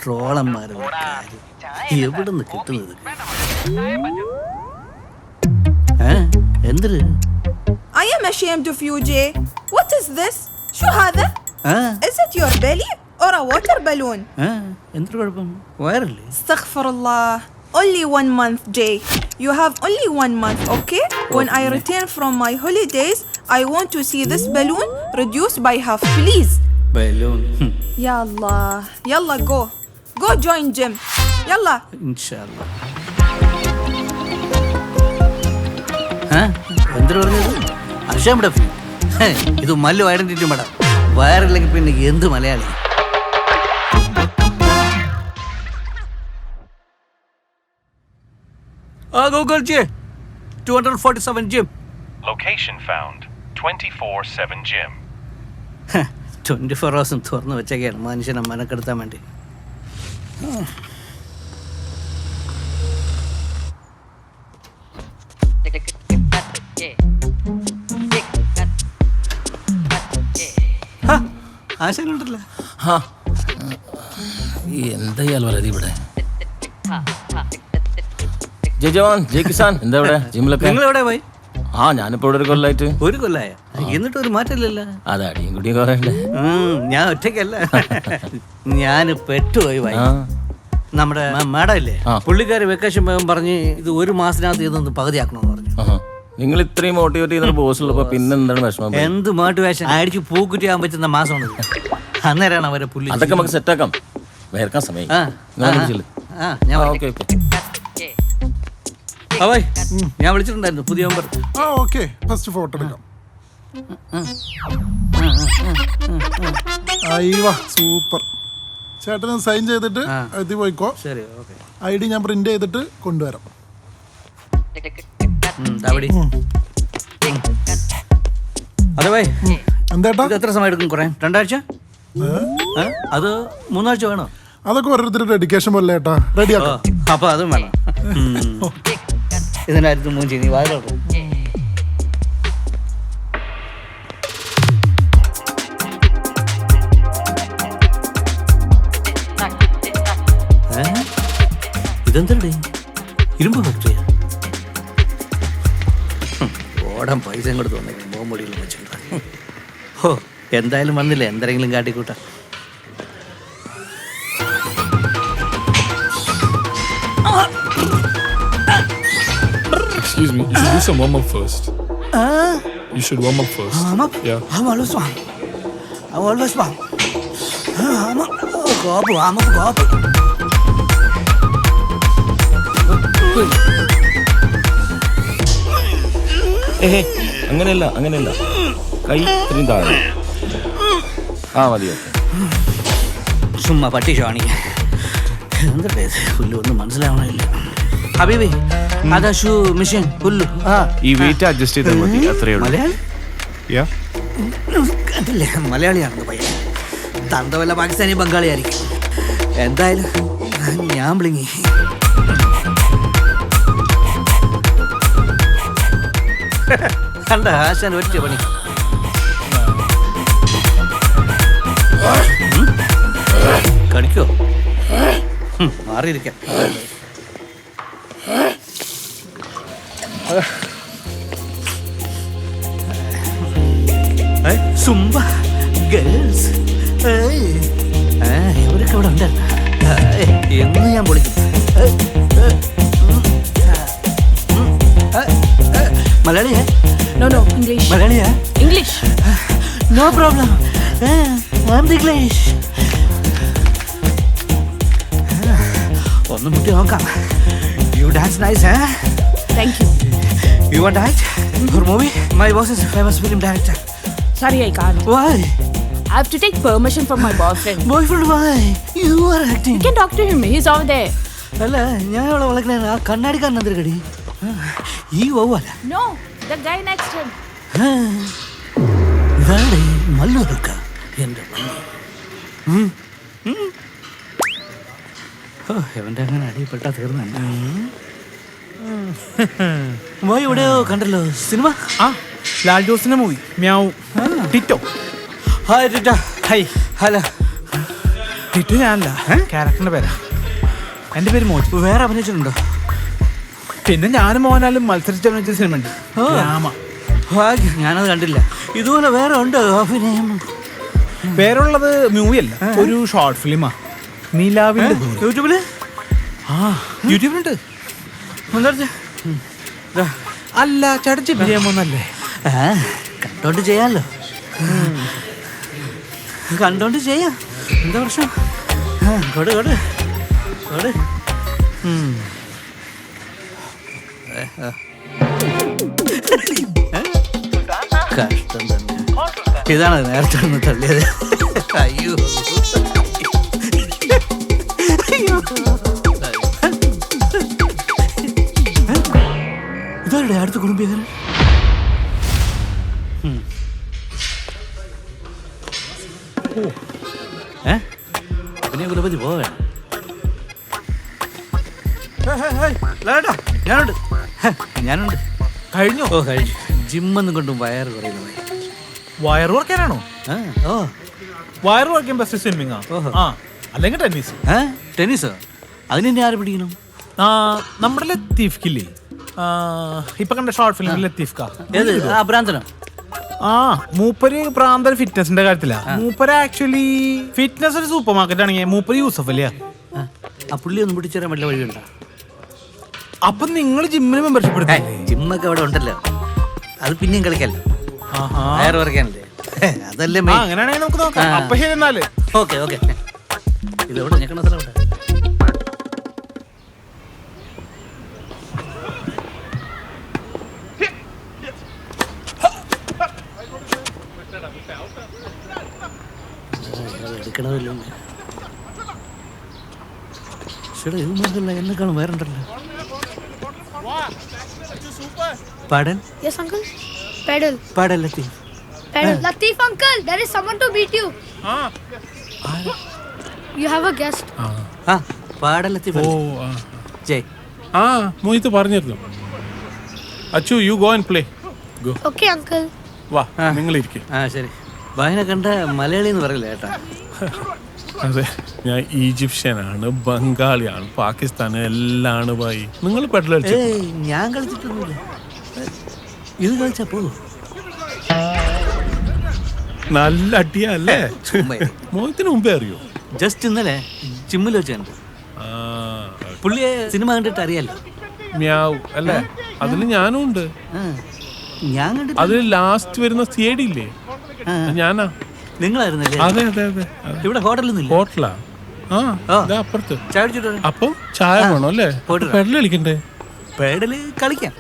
ട്രോളന്മാരുടെ കാര്യം എവിടുന്ന് കിട്ടുന്നത്? എന്തൊരു I am ashamed of you, Jay. What is this? شو هذا? Is it your belly or a water balloon? എന്തൊരു കുഴപ്പം? വയറല്ലേ? Astaghfirullah. Only 1 month, Jay. You have only 1 month, okay? When I return from my holidays, I want to see this balloon reduced by half, please. Balloon. Ya Allah. Yalla, go. Go join gym. Yalla. Inshallah. എന്തൊരു പറഞ്ഞത്? അർഷാമിടെ ഇത് Mallu identity madam. വയറില്ലെങ്കിൽ പിന്നെ എന്ത് Malayali? Google J 247 gym. Location found. 24/7 gym. 24 hours തുറന്നു വെച്ചേക്കാണ് മനുഷ്യനെ മനക്കെടുത്താൻ വേണ്ടി. ആശാനുണ്ടല്ലോ. എന്തായാലും വളരെ ഇവിടെ ജയ് കിസാൻ എന്താ ഇവിടെ ജിമ്മിലൊക്കെ? നിങ്ങൾ എവിടെ പോയി? ഞാനിപ്പോ ഇവിടെ ഒരു കൊല്ലായിട്ട്. ഒരു കൊല്ലായ എന്നിട്ട് ഒരു മാറ്റമില്ലല്ലോ. അതെ അടിയും കുടിയും കുറയല്ലേ. ഞാൻ ഒറ്റയ്ക്കല്ല, ഞാൻ പെട്ടുപോയി. നമ്മുടെ മാഡം ഇല്ലേ, പുള്ളിക്കാര് വെക്കേഷൻ പോകാൻ പറഞ്ഞ് ഇത് 1 മാസത്തിനകത്ത് ഇതൊന്ന് പകുതിയാക്കണമെന്ന് പറഞ്ഞു. നിങ്ങൾ ഇത്രയും മോട്ടിവേറ്റ് ചെയ്യുന്ന ബോസുള്ളപ്പോ പിന്നെ എന്താണ് വിഷമം? എന്ത് മോട്ടിവേഷൻ? അടിച്ച് പൂക്കുറ്റി ആകാൻ പറ്റുന്ന മാസമാണ് അന്നേരമാണ് അവരെ പുള്ളി. അതൊക്കെ നമുക്ക് സെറ്റാക്കാം. വേർക്കാൻ സമയം. ഞാൻ വിളിച്ചിട്ടുണ്ടായിരുന്നു പുതിയ നമ്പർ. ഫസ്റ്റ് ഫോട്ടോ എടുക്കാം. സൂപ്പർ. ചേട്ടന് സൈൻ ചെയ്തിട്ട് എത്തി പോയിക്കോ. ID ഞാൻ പ്രിന്റ് ചെയ്തിട്ട് കൊണ്ടുവരാം. അതെ ഭായ്, എന്തേട്ടാ എത്ര സമയം എടുക്കും? കുറേ 2 ആഴ്ച? അത് 3 ആഴ്ച വേണോ? അതൊക്കെ ഓരോരുത്തരുടെ ഡെഡിക്കേഷൻ പോലെ ഏട്ടാ. റെഡിയാക്കാം. അപ്പൊ അതും വേണം. ഇതിനായിരുന്നു മൂഞ്ചി നീ വായിലോട്ട്. ഇതെന്തേ ഇരുമ്പ് ഫാക്ടറിയാ? ഓടാൻ പൈസ കൊടുത്ത് വന്നേക്കും ബോംബൊടിയിൽ വെച്ചിട്ടുണ്ട്. എന്തായാലും വന്നില്ലേ, എന്തെങ്കിലും കാട്ടിക്കൂട്ടാ. Excuse me, you should do some warm-up first. You should warm up first. Warm-up? Yeah. I'm always warm. അങ്ങനെയല്ല കൈ ഇത്രയും താഴെ. മതിയോ? ചുമ്മാ പട്ടി ഷോണി. എന്തേ പുല്ല് ഒന്നും മനസ്സിലാവണില്ല. ഹബീബി അതാ ഷൂ മെഷീൻ പുല്ലു. ഈ വെയിറ്റ് അഡ്ജസ്റ്റ് ചെയ്താൽ മതി. അത്രയേ ഉള്ളൂ. മലയാളി? Yeah. കണ്ടില്ലേ, മലയാളിയാണെന്ന് പയ്യൻ. തന്ത വല്ല പാകിസ്ഥാനി ബംഗാളി ആയിരിക്കും. എന്തായാലും ഞാൻ വിളിങ്ങി. കണ്ട ആശാൻ ഒറ്റ പണി. കടിക്കോ? മാറിയിരിക്കാം. സുംബ ഗേൾസ് ഇവരൊക്കെ ഇവിടെ ഉണ്ട്. എന്ന് ഞാൻ വിളിക്കും. മലയാളിയാ? No, English. മലയാളിയാ? English. No problem. I'm English. ഒന്ന് മുട്ടി നോക്കാം. You dance nice, huh? Thank you. You want to act for movie? My boss is a famous film director. Sorry, I can't. Why? I have to take permission from my boyfriend. Boyfriend, why? You are acting. You can talk to him. He's over there. അല്ല, ഞാൻ അവളെ വളക്കണ ആ കണ്ണാടിക്കാരൻ എന്തൊരു ഈ വവ്വല്ല. No, the guy next to him. ഇതാണ് മല്ലൊരുക്ക എൻ്റെ എവൻ്റെ അങ്ങനെ അടിപ്പെട്ടാ തീർന്നല്ല. പോയി എവിടെയോ കണ്ടല്ലോ സിനിമ. ലാൽ ജോസിന്റെ movie meow Tito. Hi Tito. Hi hello. Titu ഞാനല്ല, ക്യാരക്ടറിന്റെ പേരാ. എൻ്റെ പേര് മോജി. വേറെ അഭിനയിച്ചിട്ടുണ്ടോ? പിന്നെ ഞാനും മോഹൻലാലും മത്സരിച്ച സിനിമ ഉണ്ട്, രാമ. ഞാനത് കണ്ടില്ല. ഇതുപോലെ വേറെ ഉണ്ട് അഭിനയം. പേരുള്ളത് മൂവി അല്ല, ഒരു ഷോർട്ട് ഫിലിമാ. നിലാവിന്റെ ദൂരം. യൂട്യൂബില്? യൂട്യൂബിലുണ്ട്. അല്ല ചേട്ടൻ ജിം ചെയ്യാൻ പോന്നല്ലേ? കണ്ടോണ്ട് ചെയ്യാമല്ലോ. കണ്ടോണ്ട് ചെയ്യാം. എന്താ പ്രശ്നം? കൊട് കൊട് കൊട്. കഷ്ടം തന്നെ. ഇതാണ് നേരത്തെ ഒന്ന് തള്ളിയത്. അയ്യോ ഇതാരുടെ അടുത്ത കുടുംബീകരൻ? പിന്നെ കുലപതി പോവേ. ഞാനുണ്ട് ഞാനുണ്ട്. കഴിഞ്ഞോ? ഓ കഴിഞ്ഞു. ജിമ്മൊന്നും കൊണ്ടും വയറ് കുറയുന്നു. വയറ് കുറയ്ക്കാനാണോ? ഓ വയറ് കുറയ്ക്കാൻ ബെസ്റ്റ് സ്വിമ്മിങ്ങാ. അല്ലെങ്കിൽ ടെന്നീസ്. ടെന്നീസോ? അതിനെ ആര് പിടിക്കണം? നമ്മുടെ ലത്തീഫ്ക്കില്ലേ, ഇപ്പൊ കണ്ട ഷോർട്ട് ഫിലിം ലത്തീഫ് കാ. ഏത്? ആ ഭ്രാന്തനോ? മൂപ്പര് പ്രാന്തൻ ഫിറ്റ്നസിന്റെ കാര്യത്തിലാ. മൂപ്പര് ആക്ച്വലി ഫിറ്റ്നസ് ഒരു സൂപ്പർ മാർക്കറ്റ് ആണെങ്കിൽ മൂപ്പര് യൂസഫ് അല്ലേ. ആ പുള്ളി ഒന്നും പിടിച്ചേരാൻ വല്ല വഴിയുണ്ടോ? അപ്പൊ നിങ്ങൾ ജിമ്മിന് മെമ്പർഷിപ്പ് എടുത്തേ? ജിമ്മൊക്കെ അവിടെ ഉണ്ടല്ലോ, അത് പിന്നെയും കളിക്കല്ലോ. വയറ് കുറയ്ക്കാനല്ലേ, അതല്ലേ. അങ്ങനെയാണെങ്കിൽ നമുക്ക് നോക്കാം. അപ്പൊ ശരി എന്നാല്. Okay okay. ഇതെവിടെ ഞെക്കണ സ്ഥലം ഇവിടെ? എടുക്കണമല്ലോ. ചേട്ടാ ഇത് നോക്കല്ല, എന്നെക്കാളും വേറുണ്ടല്ലോ. പാടൽ? Yes, uncle. Pedal. പാടൽ Latheef. Pedal. Lateef, uncle. There is someone to beat you. You have a guest. പാടൽ Latheef. ജയ്. മോഹിത് പറഞ്ഞിരുന്നു. Achu, you go and play. Go. Okay, uncle. വാ, നിങ്ങൾ ഇരിക്കും. ശരി. ബാഹിനെ കണ്ട മലയാളി എന്ന് പറയില്ല ചേട്ടാ. അതെ, ഞാൻ ഈജിപ്ഷ്യനാണ്, ബംഗാളിയാണ്, പാകിസ്ഥാന് എല്ലാം ആണ് ഭായി. നിങ്ങൾ പെഡൽ കളിച്ചു? ഞാൻ കളിച്ചിട്ടൊന്നുമില്ല. ഇത് കളിച്ചാ പോ. നല്ല അടിയല്ലേ? മോഹത്തിന് മുമ്പേ അറിയോ? ജസ്റ്റ് ഇന്നലെ ജിമ്മിൽ വെച്ച് കണ്ടു. പുള്ളിയെ സിനിമ കണ്ടിട്ട് അറിയാലോ. മ്യാവ് അല്ലേ? അതില് ഞാനും ഉണ്ട്. ഞാൻ കണ്ടിട്ട്. അതിൽ ലാസ്റ്റ് വരുന്ന സിഐഡി ഇല്ലേ, ഞാനാ. നിങ്ങളായിരുന്നല്ലേ? അതെ അതെ അതെ. ഇവിടെ ഹോട്ടലൊന്നും ഹോട്ടലാ? അപ്പുറത്ത്. ചായ കുടിച്ചിട്ട് അപ്പം ചായ വേണോ അല്ലേ? പെഡൽ കളിക്കണ്ടേ? പെഡല് കളിക്കാം.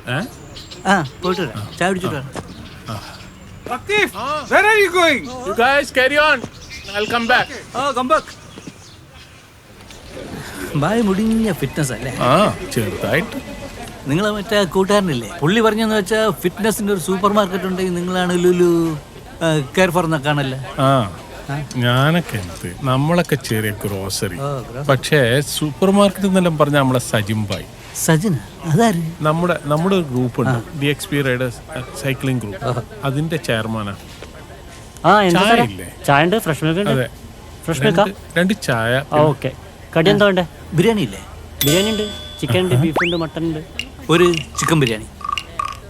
പോയിട്ട് വരാം. ചായ കുടിച്ചിട്ട് വരാം. Where are you going? You guys carry on. I'll come back. Come back. ബായ് മുടിഞ്ഞ ഫിറ്റ്നസ് അല്ലേ? ചെറുതായിട്ട്. നിങ്ങൾ മറ്റേ കൂട്ടുകാരനില്ലേ, പുള്ളി പറഞ്ഞെന്ന് വെച്ചാൽ ഫിറ്റ്നസിന്റെ ഒരു സൂപ്പർ മാർക്കറ്റ് ഉണ്ടെങ്കിൽ നിങ്ങളാണ് ലുലു കെയർ ഫോർ എന്നൊക്കെ ആണല്ലേ. ഞാനൊക്കെ എന്ത്, നമ്മളൊക്കെ ചെറിയ ഗ്രോസറി. പക്ഷേ സൂപ്പർ മാർക്കറ്റ് എന്നെല്ലാം പറഞ്ഞ നമ്മളെ സജിംബായി. സജിൻ അതാര്? നമ്മുടെ ഒരു ഗ്രൂപ്പ് ഉണ്ട്, DXP റൈഡേഴ്സ് സൈക്ലിംഗ് ഗ്രൂപ്പ്. അതിന്റെ ചെയർമാനാ. ചായ ഇല്ലേ? ചായ ഫ്രഷ് മിൽക്ക്. അതെ, രണ്ട് ചായ. ഓക്കെ. കടി എന്താ വേണ്ടേ? ബിരിയാണി ഇല്ലേ? ബിരിയാണി ഉണ്ട്, ചിക്കൻ ഉണ്ട്, ബീഫ് ഉണ്ട്, മട്ടൺ ഉണ്ട്. ഒരു ചിക്കൻ ബിരിയാണി,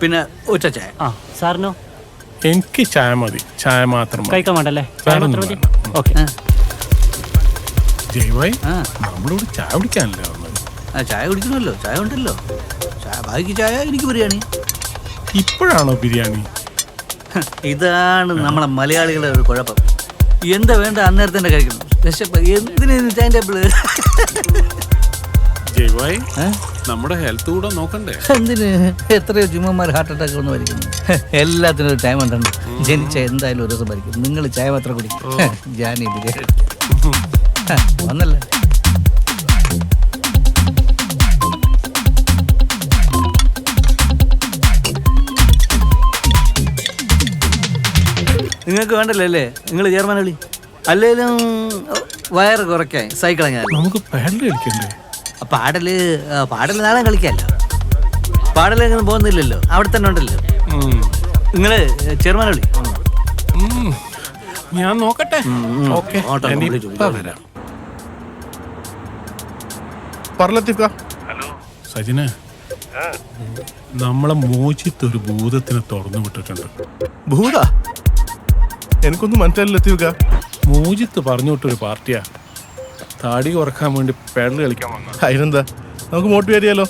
പിന്നെ ഒറ്റ ചായ. സാറിനോ? എനിക്ക് ചായ മതി, ചായ മാത്രം കഴിക്കാൻ വേണ്ടല്ലേ? ചായ മാത്രം മതി. ഓക്കെ. ജയ്വായി, നമ്മളോട് ചായ കുടിക്കാനല്ലേ വന്നത്? ചായ കുടിക്കണമല്ലോ, ചായ ഉണ്ടല്ലോ. ബാക്കി ചായ, എനിക്ക് ബിരിയാണി. ഇപ്പോഴാണോ ബിരിയാണി? ഇതാണ് നമ്മളെ മലയാളികളുടെ ഒരു കുഴപ്പം. എന്താ വേണ്ട അന്നേരത്തെ തന്നെ കഴിക്കണം. എന്തിനു ടൈം ടേബിള്? ജയ്വായി, നമ്മുടെ ഹെൽത്ത് കൂടെ നോക്കണ്ടേ? എന്തിന്? എത്രയോ ജിമ്മന്മാർ ഹാർട്ട് അറ്റാക്ക് ഒന്നും മരിക്കുന്നു. എല്ലാത്തിനും ഒരു ടൈം ഉണ്ടോ? ജനിച്ച എന്തായാലും ഒരു ദിവസം മരിക്കും. നിങ്ങൾ ചായ മാത്രം കുടിക്കും, ഞാൻ ബിരിയാണി വന്നല്ലേ. നിങ്ങൾക്ക് വേണ്ടല്ലേ അല്ലേ? നിങ്ങൾ ചെയർമാൻ കളി. അല്ലേലും വയറ് കുറയ്ക്കാൻ സൈക്കിൾ അങ്ങനെ. നമുക്ക് പാഡൽ കളിക്കണ്ടേ? പാടല് നാളെ കളിക്കാമല്ലോ. പാടലേക്കൊന്നും പോകുന്നില്ലല്ലോ, അവിടെ തന്നെ ഉണ്ടല്ലോ. നിങ്ങള് ചെയർമാൻ കളി. ഞാൻ നോക്കട്ടെ. ഓക്കെ, ഇപ്പൊ വരാം. സജിന്, നമ്മളെ മോചിത്ത് ഒരു ഭൂതത്തിനെ തുറന്നു വിട്ടിട്ടുണ്ട്. ഭൂത? എനിക്കൊന്നും മനസ്സിലായില്ല ലത്തീഫ്ക്ക. മോചിത്ത് പറഞ്ഞു വിട്ടൊരു പാർട്ടിയാ. താടി കുറക്കാൻ വേണ്ടി പെടൽ കളിക്കാൻ വന്ന. അതിനെന്താ, നമുക്ക് മോട്ടിവേറ്റ് ചെയ്യാലോ.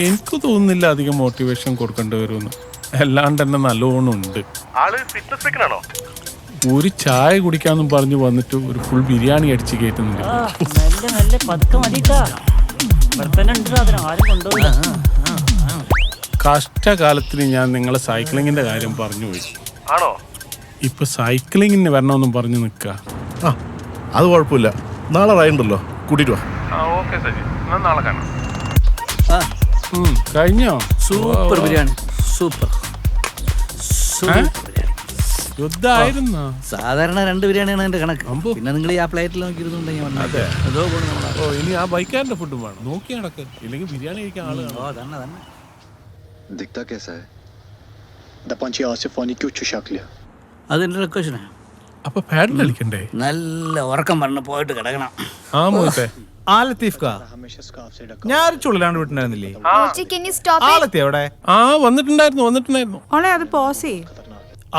എനിക്ക് തോന്നുന്നില്ല അധികം മോട്ടിവേഷൻ കൊടുക്കേണ്ടി വരുമെന്ന്. അല്ലാണ്ട് തന്നെ നല്ലോണം ഉണ്ട്. ഒരു ചായ കുടിക്കാന്നും പറഞ്ഞു വന്നിട്ട് ഒരു ഫുൾ ബിരിയാണി അടിച്ച് കയറ്റുന്നുണ്ട്. നല്ല പതുക്കെ മതിട്ടാ. ഇവിടെ തന്നെ ഉണ്ട് സാധനം, ആരും കൊണ്ടുപോകില്ല. കഷ്ടകാലത്തിന് ഞാൻ നിങ്ങളെ സൈക്ലിങ്ങിന്റെ കാര്യം പറഞ്ഞു പോയി. ആണോ? ഇപ്പൊ സൈക്ലിങ്ങിന് വരണമെന്നും പറഞ്ഞു നിക്ക. ആ, അത് കുഴപ്പമില്ല. നാളെ റൈഡുണ്ടല്ലോ, കൂട്ടിട്ട് വാ. നാളെ കാണാം. കഴിഞ്ഞോ? Super biryani, super. യുദ്ധായിരുന്നോ? സാധാരണ 2 ബിരിയാണിയാണ് എന്റെ കണക്ക്. പിന്നെ നിങ്ങൾ ആ പ്ലേറ്റിൽ നോക്കിയിരുന്നുണ്ടെങ്കിൽ ഇനി ആ ബൈക്കാരന്റെ ഫുഡും വേണം. നോക്കി നടക്ക്, ഇല്ലെങ്കിൽ ബിരിയാണി കഴിക്കാൻ ആള് കാണും. दिखता कैसा है? दपांची आसिफ वानी क्यों चुशाक लिया? അതെന്റെ റിക്വസ്റ്റാണ്. അപ്പൊ പാഡിൽ കളിക്കണ്ടേ? നല്ല ഉറക്കം പറഞ്ഞ് പോയിട്ട് കിടക്കണം. ആ മോത്തെ ആ ലത്തീഫ്ക്ക, ഞാൻ ഒരു ചുള്ളിലാണ്ട് വിട്ടുണ്ടായിരുന്നില്ലേ? ആളെത്തി എവിടെ? ആ വന്നിട്ടുണ്ടായിരുന്നു. ഓളെ അത് പോസ് ചെയ്യും.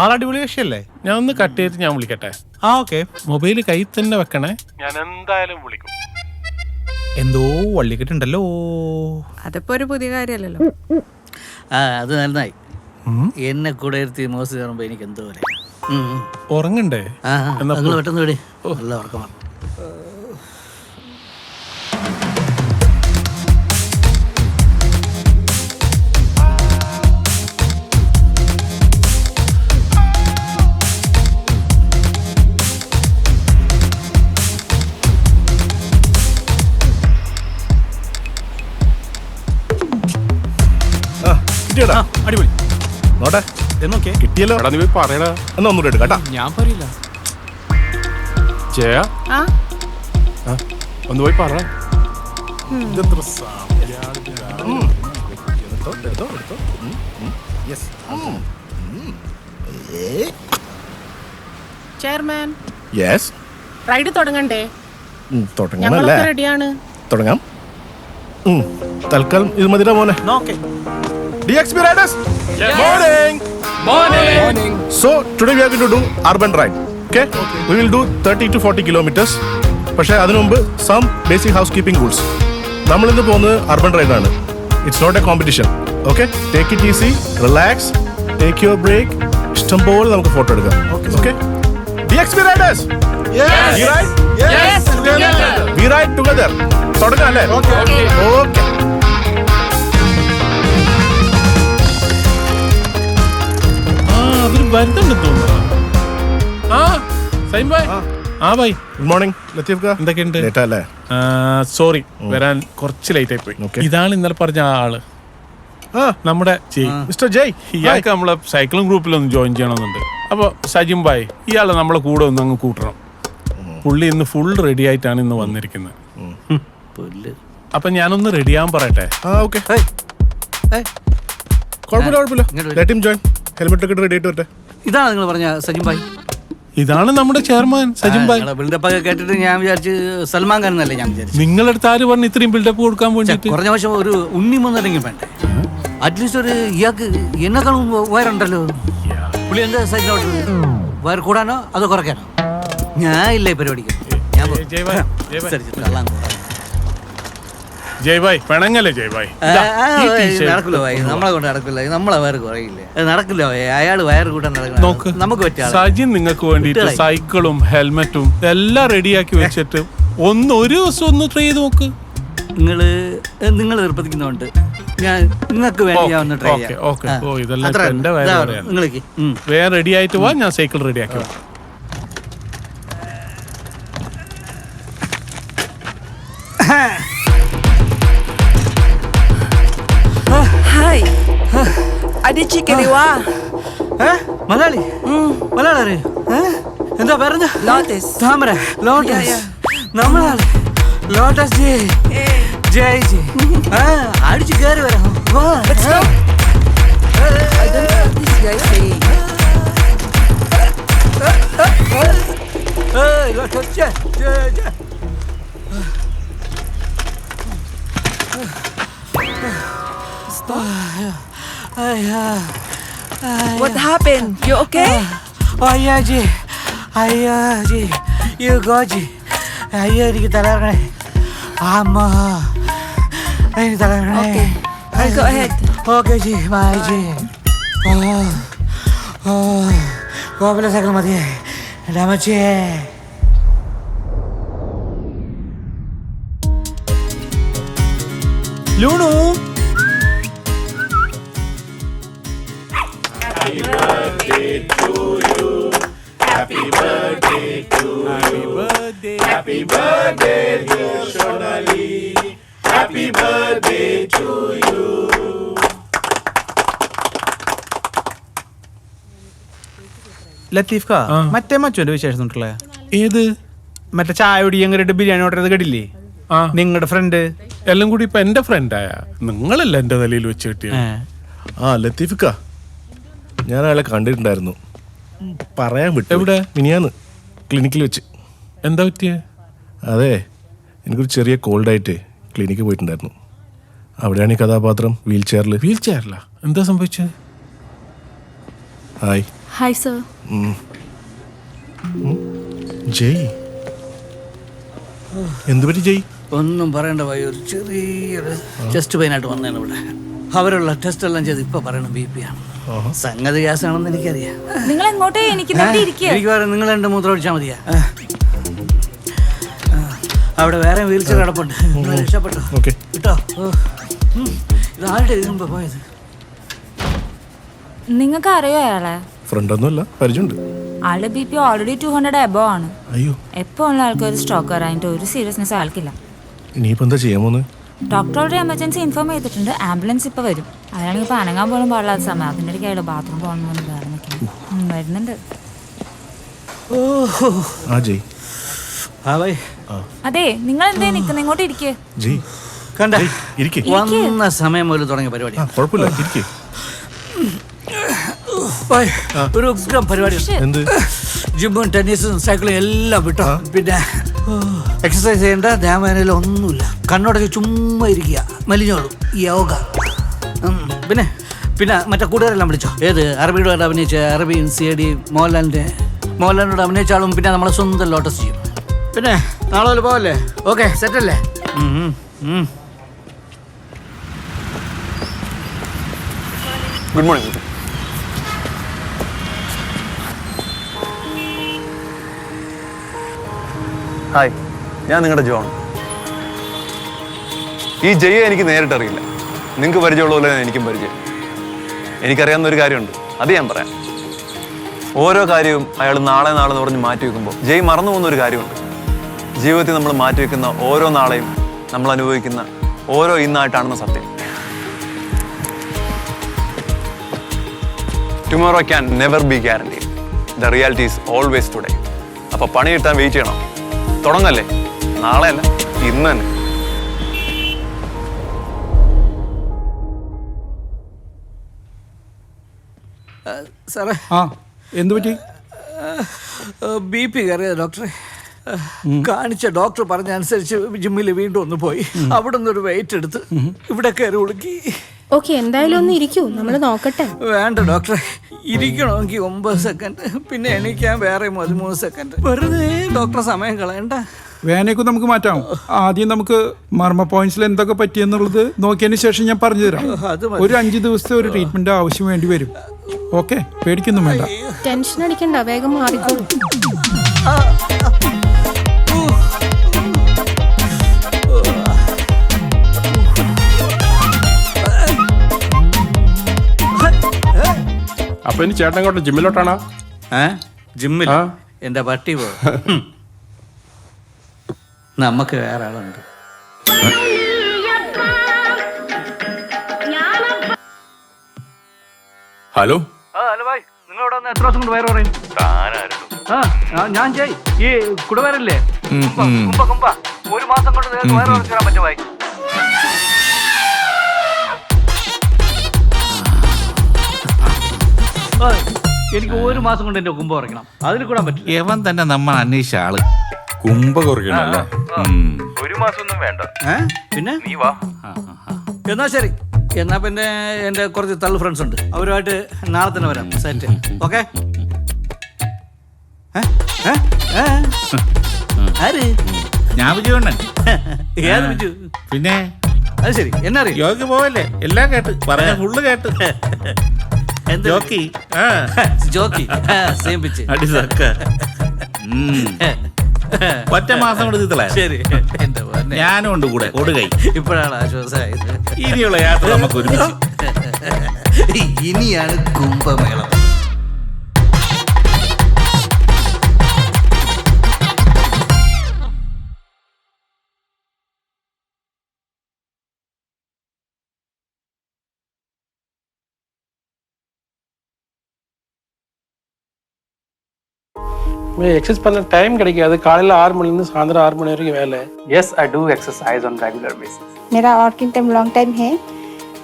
ആളടിപൊളി കക്ഷിയല്ലേ? ഞാൻ ഒന്ന് കട്ട് ചെയ്തിട്ട് ഞാൻ വിളിക്കട്ടെ. ആ ഓക്കെ. മൊബൈല് കയ്യിൽ തന്നെ വെക്കണേ. ഞാൻ എന്തായാലും വിളിക്കും. എന്തോ വള്ളിക്കെട്ടുണ്ടല്ലോ. അതിപ്പോ ഒരു പുതിയ കാര്യമല്ലല്ലോ. അത് നന്നായി. എന്നെ കൂടെ ഇരുത്തി മോസ് കയറുമ്പോ എനിക്ക് എന്തോ പോലെ. ഉറങ്ങണ്ടേ? നിങ്ങൾ പെട്ടെന്ന് വിടി. നല്ല ഉറക്കമാണ്. അടിപൊളി. നോട്ടെ, എന്നൊക്കെ കിട്ടിയല്ലോ. നീ പോയി പറയടാ. എന്നാ ഒന്നുകൂടെ എടുക്കാം കേട്ടാ. ഞാൻ പറയില്ല. ജയ, ഒന്ന് പോയി പറ. ചെയർമാൻ, യെസ്, റൈഡ് തുടങ്ങണ്ടേ? തുടങ്ങാനല്ലേ? റെഡിയാണ്. തുടങ്ങാം. തൽക്കാലം ഇത് മതിരാ മോനെ. Okay. DXB riders, morning. So today we are going to do urban ride. Okay? We will do 30 to 40 kilometers. പക്ഷേ അതിനു മുമ്പ് some basic housekeeping rules. നമ്മളിന്ന് പോകുന്നത് urban ride ആണ്. It's not a competition. Okay? Take it easy, relax, take your break. ഇഷ്ടംപോലെ നമുക്ക് photo എടുക്കാം. Okay? DXB riders. Yes. We ride? Yes. We ride together. തുടങ്ങാം അല്ലേ? Okay. അവര് വരുന്നുണ്ടെന്ന് തോന്നുന്നു. Good morning Latheef. എന്തൊക്കെയുണ്ട്? അല്ലേ? സോറി, വരാൻ കുറച്ച് ലേറ്റ് ആയി പോയി. ഇതാണ് ഇന്നലെ പറഞ്ഞ ആള്, നമ്മുടെ മിസ്റ്റർ ജയ്. ഇയാൾക്ക് നമ്മളെ സൈക്ലിംഗ് ഗ്രൂപ്പിലൊന്ന് ജോയിൻ ചെയ്യണമെന്നുണ്ട്. അപ്പൊ സജിം ഭായ്, ഇയാളെ നമ്മളെ കൂടെ ഒന്ന് അങ്ങ് കൂട്ടണം. പുള്ളി ഇന്ന് ഫുൾ റെഡി ആയിട്ടാണ് ഇന്ന് വന്നിരിക്കുന്നത്. അപ്പൊ ഞാനൊന്ന് റെഡിയാൻ പറയട്ടെ? കുഴപ്പമില്ല. Let him join. ഹെൽമെറ്റ് ഒക്കെ റെഡി ആയിട്ട് വരട്ടെ. ഇതാണ് നിങ്ങൾ പറഞ്ഞ സജിം ഭായ്? ഇതാണ് നമ്മുടെ ചെയർമാൻ സജിം ഭായ്. ബിൽഡപ്പ് ഒക്കെ കേട്ടിട്ട് ഞാൻ വിചാരിച്ച് സൽമാൻ ഖാൻ എന്നല്ലേ ഞാൻ വിചാരിച്ചു. നിങ്ങളടുത്ത് ആര് പറഞ്ഞു ഇത്രയും ബിൽഡപ്പ് കൊടുക്കാൻ വേണ്ടിട്ട്? കുറഞ്ഞ വർഷം ഒരു ഉണ്ണി വന്നിട്ടെങ്കിൽ വേണ്ടേ? അറ്റ്ലീസ്റ്റ് ഒരു ഇയാൾക്ക് എന്നെക്കാളും വയറുണ്ടല്ലോ. പുള്ളി എന്താ സൈഡിലോട്ട് വയർ കൂടാനോ അതോ കുറയ്ക്കാനോ? ഞാൻ ഇല്ല ഈ പരിപാടിക്ക്. ജയ്ഭായ് പിണങ്ങല്ലേ ജയ്ഭായ്? നടക്കില്ല ഭായി, നമ്മളെ കൊണ്ട് നടക്കില്ല. നമ്മളെ വയറ് കുറയില്ലേ? നടക്കില്ല ഭായി, അയാൾ വയറ് കൂട്ടാൻ നടക്കണം. നമുക്ക് പറ്റിയ സജിൻ നിങ്ങൾക്ക് വേണ്ടിട്ട് സൈക്കിളും ഹെൽമെറ്റും എല്ലാം റെഡിയാക്കി വെച്ചിട്ട് ഒരു ദിവസം ഒന്ന് ട്രൈ ചെയ്ത് നോക്ക്. നിങ്ങൾ നിർബന്ധിക്കുന്നുണ്ട്. ഞാൻ നിങ്ങൾക്ക് വേണ്ടി ഞാൻ ഒന്ന് ട്രൈ ചെയ്യാം. വേറെ റെഡി ആയിട്ട് പോവാ, ഞാൻ സൈക്കിൾ റെഡിയാക്കി. ഹായ്, അടിച്ച് കയറിവാ. മലയാളി? മലയാളി എന്താ പറഞ്ഞ? ലോട്ടസ്. താമര. ലോട്ടസ്. നമ്മളാളി ലോട്ടസ് ജയ്. ജയ് ജയ്. അടിച്ച് കയറി വരാം. I don't know this guy. What happened? You okay? അയ്യോ ജി, അയ്യോ ജി, യു ഗോ ജി. അയ്യോ എനിക്ക് തലകറങ്ങണേ. അമ്മ എനിക്ക് തലകറങ്ങണേ. Okay, I'll go ahead. Okay ജി, ബൈ ജി. ഗോപുല സകല മതിയേ എൻ്റെ അമ്മച്ചിയെ. ലൂണു ലത്തീഫ് കാ, മറ്റേ മച്ചോന്റെ വിശേഷം ഉണ്ടല്ലേ? ഏത്? മറ്റേ ചായ കുടിക്കാൻ കയറിയിട്ട് ബിരിയാണി ഓർഡർ ചെയ്ത് കേട്ടില്ലേ? നിങ്ങളുടെ ഫ്രണ്ട് എല്ലാം കൂടി ഇപ്പൊ എന്റെ ഫ്രണ്ടായ നിങ്ങളല്ല എന്റെ തലയിൽ വെച്ച് കിട്ടിയത്. ലത്തീഫിക്ക, ഞാൻ അയാളെ കണ്ടിട്ടുണ്ടായിരുന്നു. പറയാൻ വിട്ടു. എവിടെ? മിനിയാന്ന് ക്ലിനിക്കിൽ വെച്ച്. എന്താ പറ്റിയേ? അതെ, എനിക്കൊരു ചെറിയ കോൾഡായിട്ട് ക്ലിനിക്കിൽ പോയിട്ടുണ്ടായിരുന്നു. അവിടെയാണ് ഈ കഥാപാത്രം വീൽ ചെയറിൽ. വീൽ ചെയറില? എന്താ സംഭവിച്ചത്? ഹായ്. Hi, sir. ജയ്, എന്തു പറ്റി ജയ്? ഒന്നും പറയണ്ട പോയി, ഒരു ചെറിയൊരു ചെസ്റ്റ് പെയിനായിട്ട് വന്നതാണ് ഇവിടെ. അവരുള്ള ടെസ്റ്റ് എല്ലാം ചെയ്ത് ഇപ്പൊ പറയണം BP ആണ്. സംഗതി ഗ്യാസാണെന്ന് എനിക്കറിയാം. നിങ്ങൾ എങ്ങോട്ടേ? എനിക്ക് പറയാം, നിങ്ങൾ രണ്ട് മൂത്രം ഒഴിച്ചാൽ മതിയാ. അവിടെ വേറെ വീൽ ചെയർ കിടപ്പുണ്ട്. നിങ്ങൾ രക്ഷപ്പെട്ടോ കേട്ടോ. ഇത് ആരുടെ ഇതിനുമ്പോ പോയത്? നിങ്ങൾക്ക് അറിയോ അയാളെ? ഫ്രണ്ടൊന്നുമല്ല, പരിചയമുണ്ട്. ആളുടെ BP ഓൾറെഡി 200 എബോ ആണ്. അയ്യോ, എപ്പോൾ ഉള്ള ആൾക്ക് ഒരു സ്ട്രോക്ക് വരാനായിട്ട് ഒരു സീരിയസ്നെസ് ആൾക്കില്ല. ഇനിയിപ്പോ എന്താ ചെയ്യാൻ പോന്ന്? ഡോക്ടറോട് എമർജൻസി ഇൻഫോം ചെയ്തിട്ടുണ്ട്. ആംബുലൻസ് ഇപ്പൊ വരും. അയാളെങ്കിൽ ഇപ്പൊ അനങ്ങാൻ പോലും പാടില്ലാത്ത സമയം. അതിൻ്റെ ഇടയ്ക്ക് അയാൾ ബാത്റൂം പോകണമെന്ന് വേറെ നിൽക്കുന്നു. വരുന്നുണ്ട്. ആ ജയ്. അതെ, നിങ്ങൾ എന്തേ നിൽക്കുന്നത്? ഇങ്ങോട്ട് ഇരിക്കേ. ജയ് കണ്ട, ഇരിക്കേ. വന്ന സമയം മുതൽ തുടങ്ങിയ പരിപാടി. കുഴപ്പമില്ല, ഇരിക്കേ. ഒരു ഉഗ്രം പരിപാടി. എന്ത്? ജിമ്മും ടെന്നീസും സൈക്കിളും എല്ലാം വിട്ടോ. പിന്നെ എക്സസൈസ് ചെയ്യേണ്ട, ധ്യാനമേനയിലും ഒന്നുമില്ല. കണ്ണോടൊക്കെ ചുമ്മാ ഇരിക്കുക, മലിഞ്ഞോളൂ. യോഗ. പിന്നെ പിന്നെ മറ്റേ കൂട്ടുകാരെല്ലാം വിളിച്ചോ. ഏത്? അറബിയോട് അഭിനയിച്ച അറബിയും CID മോഹൻലാലിനോട് അഭിനയിച്ച ആളും പിന്നെ നമ്മളെ സ്വന്തം ലോട്ടസ് ചെയ്യും. പിന്നെ നാളെ പോലെ പോവല്ലേ? ഓക്കെ, സെറ്റല്ലേ? Good morning. ഹായ്, ഞാൻ നിങ്ങളുടെ ജോൺ. ഈ ജയ്യെ എനിക്ക് നേരിട്ടറിയില്ല. നിങ്ങൾക്ക് പരിചയമുള്ള പോലെ എനിക്കും പരിചയം. എനിക്കറിയാവുന്ന ഒരു കാര്യമുണ്ട്, അത് ഞാൻ പറയാം. ഓരോ കാര്യവും അയാൾ നാളെ നാളെ എന്ന് പറഞ്ഞ് മാറ്റി വെക്കുമ്പോൾ ജയ് മറന്നു പോകുന്ന ഒരു കാര്യമുണ്ട്. ജീവിതത്തിൽ നമ്മൾ മാറ്റി വെക്കുന്ന ഓരോ നാളെയും നമ്മൾ അനുഭവിക്കുന്ന ഓരോ ഇന്നായിട്ടാണെന്ന സത്യം. Tomorrow can never be guarantee. The reality is always today. അപ്പോൾ പണി കിട്ടാൻ വെയിറ്റ് ചെയ്യണം. തുടങ്ങല്ലേ? നാളെ അല്ല, ഇന്ന് തന്നെ. സാറേ, എന്തു പറ്റി? BP കയറിയ ഡോക്ടറെ. കാണിച്ച ഡോക്ടർ പറഞ്ഞ അനുസരിച്ച് ജിമ്മിൽ വീണ്ടും ഒന്ന് പോയി. അവിടെ നിന്നൊരു വെയിറ്റ് എടുത്ത് ഇവിടെ കയറി ഉളുക്കി. ഓക്കെ, എന്തായാലും ഒന്ന് ഇരിക്കൂ, നമ്മൾ നോക്കട്ടെ. വേണ്ട ഡോക്ടറെ, ഇരിക്കണമെങ്കിൽ 9 സെക്കൻഡ്, പിന്നെ എണീക്കാൻ വേറെ 13 സെക്കൻഡ്. വെറുതെ ഡോക്ടറെ സമയം കളയണ്ട. വേനയൊക്കെ നമുക്ക് മാറ്റാം. ആദ്യം നമുക്ക് മർമ്മ പോയിന്റ്സിൽ എന്തൊക്കെ പറ്റിയെന്നുള്ളത് നോക്കിയതിന് ശേഷം ഞാൻ പറഞ്ഞു തരാം. ഒരു 5 ദിവസത്തെ ഒരു ട്രീറ്റ്മെന്റ് ആവശ്യം വേണ്ടി വരും. ഓക്കെ, പേടിക്കൊന്നും വേണ്ട. ടെൻഷൻ അടിക്കണ്ട, വേഗം മാറിക്കോളൂ. അപ്പൊ ഇനി ചേട്ടൻ കൊണ്ട് ജിമ്മിലോട്ടാണോ? ജിമ്മിൽ എന്റെ പട്ടി പോ. നമുക്ക് വേറെ ആളുണ്ട്. ഹലോ. ഹലോ ഭായ്, നിങ്ങൾ ഇവിടെ എത്ര ദിവസം കൊണ്ട് വയറ് പറയും? ഞാൻ ജയ്, ഈ കുടവരല്ലേ? കുമ്പ 1 മാസം കൊണ്ട് നിങ്ങൾക്ക് വയറ് കുറച്ച് തരാൻ പറ്റും ഭായ്. എനിക്ക് 1 മാസം കൊണ്ട് എന്റെ കുമ്പ കുറയ്ക്കണം. അതിൽ കൂടാൻ പറ്റില്ല. എവൻ തന്നെ നമ്മൾ അന്വേഷിച്ച ആള് കുമ്പ കുറയ്ക്കണല്ലേ? 1 മാസം ഒന്നും വേണ്ട. പിന്നെ നീ വാ. എന്നാ ശരി, എന്നാ പിന്നെ എൻ്റെ കുറച്ച് തള്ളു ഫ്രണ്ട്സ് ഉണ്ട്, അവരുമായിട്ട് നാളെ തന്നെ വരാം. സെറ്റ്. ഓക്കെ. ആര്? ഞാൻ വിജയണ്ണൻ. ഏത് ബിജു? പിന്നെ അത് ശരി, എന്നെ അറിയാം. യോഗി പോവല്ലേ? എല്ലാം കേട്ട് പറഞ്ഞ ഫുള്ള് കേട്ട്. Jockey jockey same pitch. അടിസക്ക ഒറ്റ മാസം കൊണ്ട് തീർത്തല. ശരി, എന്റെ മോനെ. ഞാനും ഉണ്ട് കൂടെ കൊടുകൈ. ഇപ്പോഴാണ് ആശ്വാസമായത്. ഇനിയുള്ള യാത്ര നമുക്ക് ഒരുമിച്ച്. ഇനിയാണ് കുംഭമേളം. எக்ஸசைஸ் பண்ண டைம் கிடைக்காது. காலையில் 6 மணிலேருந்து சாயந்தரம் 6 மணி வரைக்கும் வேலை. Yes, I do exercise on regular basis. मेरा वर्किंग टाइम लॉन्ग टाइम है.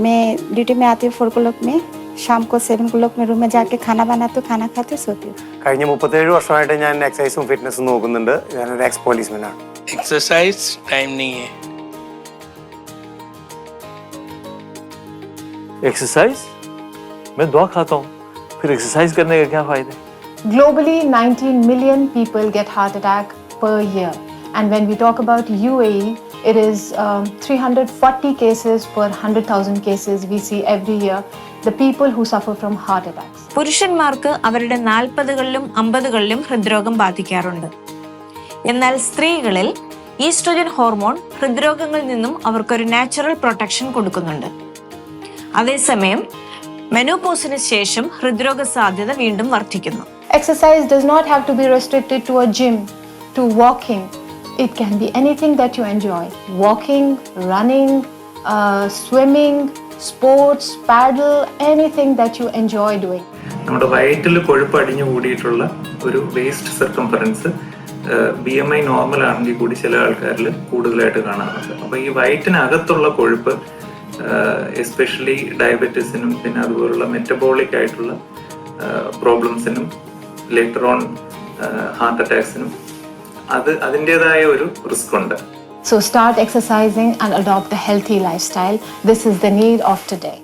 मैं ड्यूटी में आती हूँ 4 o'clock में. शाम को 7 o'clock में रूम में जाके खाना बनाती हूँ, खाना खाते सोती हूँ. കഴിഞ്ഞ 37 വർഷമായിട്ട് ഞാൻ എക്സസൈസും ഫിറ്റ്നസും നോക്കുന്നുണ്ട്. ഞാനൊരു എക്സ് പോലീസ്മാനാണ്. एक्सरसाइज टाइम नहीं है. एक्सरसाइज? मैं दवा खाता हूँ, फिर एक्सरसाइज करने का क्या फायदा? Globally, 19 million people get heart attack per year. And when we talk about UAE, it is 340 cases per 100,000 cases we see every year, the people who suffer from heart attacks. പുരുഷന്മാർക്ക് അവരുടെ 40കളിലും 50കളിലും ഹൃദ്രോഗം ബാധിക്കാറുണ്ട്. എന്നാൽ സ്ത്രീകളിൽ ഈസ്ട്രോജൻ ഹോർമോൺ ഹൃദ്രോഗങ്ങളിൽ നിന്നും അവർക്കൊരു natural protection കൊടുക്കുന്നുണ്ട്. അതേസമയം മെനോപോസിന് ശേഷം ഹൃദ്രോഗ സാധ്യത വീണ്ടും വർദ്ധിക്കുന്നു. Exercise does not have to be restricted to a gym, to walking. It can be anything that you enjoy. Walking, running, swimming, sports, paddle, anything that you enjoy doing. നമ്മുടെ വയറ്റിൽ കൊഴുപ്പ് അടിഞ്ഞു കൂടിയിട്ടുള്ള ഒരു വേസ്റ്റ് സർക്കംഫറൻസ് BMI നോർമൽ ആണെങ്കിൽ കൂടി ചില ആൾക്കാരിൽ കൂടുതലായിട്ട് കാണാറുണ്ട്. അപ്പോൾ ഈ വയറ്റിനകത്തുള്ള കൊഴുപ്പ് എസ്പെഷ്യലി ഡയബറ്റീസിനും പിന്നെ അതുപോലുള്ള മെറ്റബോളിക് ആയിട്ടുള്ള പ്രോബ്ലംസിനും ലേറ്റർ ഓൺ ഹാർട്ട് അറ്റാക്സിനും അതിൻ്റെതായ ഒരു റിസ്ക് ഉണ്ട്. So start exercising and adopt a healthy lifestyle. This is the need of today.